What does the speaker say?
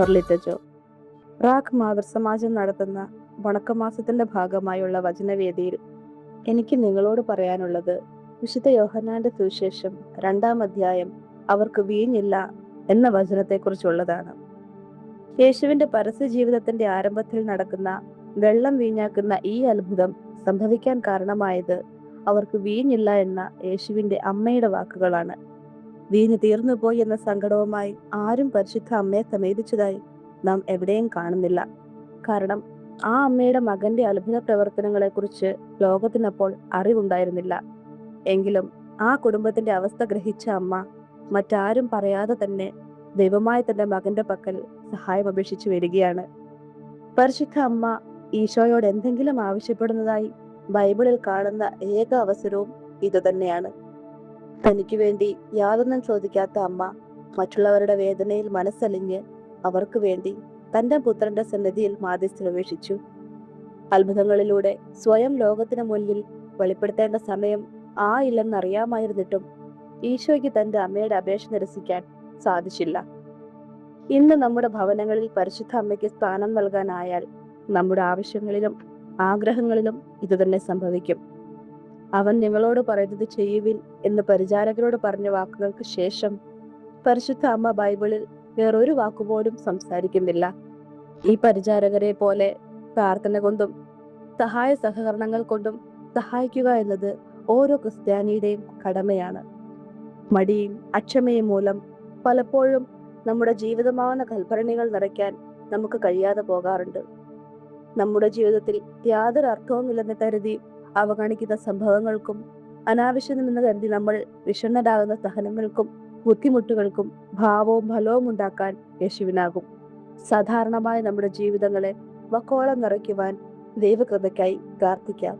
ഫൊർലിറ്റജോ. റാഖ് മാതൃസമാജം നടത്തുന്ന വണക്കമാസത്തിന്റെ ഭാഗമായുള്ള വചനവേദിയിൽ എനിക്ക് നിങ്ങളോട് പറയാനുള്ളത് വിശുദ്ധ യോഹന്നാന്റെ സുവിശേഷം 2-ാം അധ്യായം അവർക്ക് വീഞ്ഞില്ല എന്ന വചനത്തെക്കുറിച്ചുള്ളതാണ്. യേശുവിന്റെ പരസ്യ ജീവിതത്തിന്റെ ആരംഭത്തിൽ നടക്കുന്ന വെള്ളം വീഞ്ഞാക്കുന്ന ഈ അത്ഭുതം സംഭവിക്കാൻ കാരണമായത് അവർക്ക് വീഞ്ഞില്ല എന്ന യേശുവിന്റെ അമ്മയുടെ വാക്കുകളാണ്. വീഞ്ഞ് തീർന്നുപോയി എന്ന സങ്കടവുമായി ആരും പരിശുദ്ധ അമ്മയെ സമീപിച്ചതായി നാം എവിടെയും കാണുന്നില്ല. കാരണം ആ അമ്മയുടെ മകന്റെ അത്ഭുത പ്രവർത്തനങ്ങളെക്കുറിച്ച് ലോകത്തിനപ്പോൾ അറിവുണ്ടായിരുന്നില്ല. എങ്കിലും ആ കുടുംബത്തിന്റെ അവസ്ഥ ഗ്രഹിച്ച അമ്മ മറ്റാരും പറയാതെ തന്നെ ദൈവമായ തന്റെ മകന്റെ പക്കൽ സഹായം അപേക്ഷിച്ചു വരികയാണ്. പരിശുദ്ധ അമ്മ ഈശോയോട് എന്തെങ്കിലും ആവശ്യപ്പെടുന്നതായി ബൈബിളിൽ കാണുന്ന ഏക അവസരവും ഇതുതന്നെയാണ്. തനിക്ക് വേണ്ടി യാതൊന്നും ചോദിക്കാത്ത അമ്മ മറ്റുള്ളവരുടെ വേദനയിൽ മനസ്സലിഞ്ഞ് അവർക്ക് വേണ്ടി തന്റെ പുത്രന്റെ സന്നിധിയിൽ മാധ്യസ്ഥം അപേക്ഷിച്ചു. അത്ഭുതങ്ങളിലൂടെ സ്വയം ലോകത്തിന് മുന്നിൽ വെളിപ്പെടുത്തേണ്ട സമയം ഇല്ലെന്നറിയാമായിരുന്നിട്ടും ഈശോയ്ക്ക് തന്റെ അമ്മയുടെ അപേക്ഷ നിരസിക്കാൻ സാധിച്ചില്ല. ഇന്ന് നമ്മുടെ ഭവനങ്ങളിൽ പരിശുദ്ധ അമ്മയ്ക്ക് സ്ഥാനം നൽകാനായാൽ നമ്മുടെ ആവശ്യങ്ങളിലും ആഗ്രഹങ്ങളിലും ഇതുതന്നെ സംഭവിക്കും. അവൻ നിങ്ങളോട് പറയുന്നത് ചെയ്യുവിൻ എന്ന് പരിചാരകരോട് പറഞ്ഞ വാക്കുകൾക്ക് ശേഷം പരിശുദ്ധ അമ്മ ബൈബിളിൽ വേറൊരു വാക്കുപോലും സംസാരിക്കുന്നില്ല. ഈ പരിചാരകരെ പോലെ പ്രാർത്ഥന കൊണ്ടും സഹായ സഹകരണങ്ങൾ കൊണ്ടും സഹായിക്കുക എന്നത് ഓരോ ക്രിസ്ത്യാനിയുടെയും കടമയാണ്. മടിയും അക്ഷമയും മൂലം പലപ്പോഴും നമ്മുടെ ജീവിതമാവുന്ന കൽഭരണികൾ നിറയ്ക്കാൻ നമുക്ക് കഴിയാതെ പോകാറുണ്ട്. നമ്മുടെ ജീവിതത്തിൽ യാതൊരു അർത്ഥവുമില്ലെന്ന് കരുതി അവഗണിക്കുന്ന സംഭവങ്ങൾക്കും അനാവശ്യമെന്ന് കരുതി നമ്മൾ വിഷണ്ണരാകുന്ന സഹനങ്ങൾക്കും ബുദ്ധിമുട്ടുകൾക്കും ഭാവവും ഫലവും ഉണ്ടാക്കാൻ യേശുവിനാകും. സാധാരണമായ നമ്മുടെ ജീവിതങ്ങളെ വക്കോളം നിറയ്ക്കുവാൻ ദൈവകൃപയ്ക്കായി പ്രാർത്ഥിക്കാം.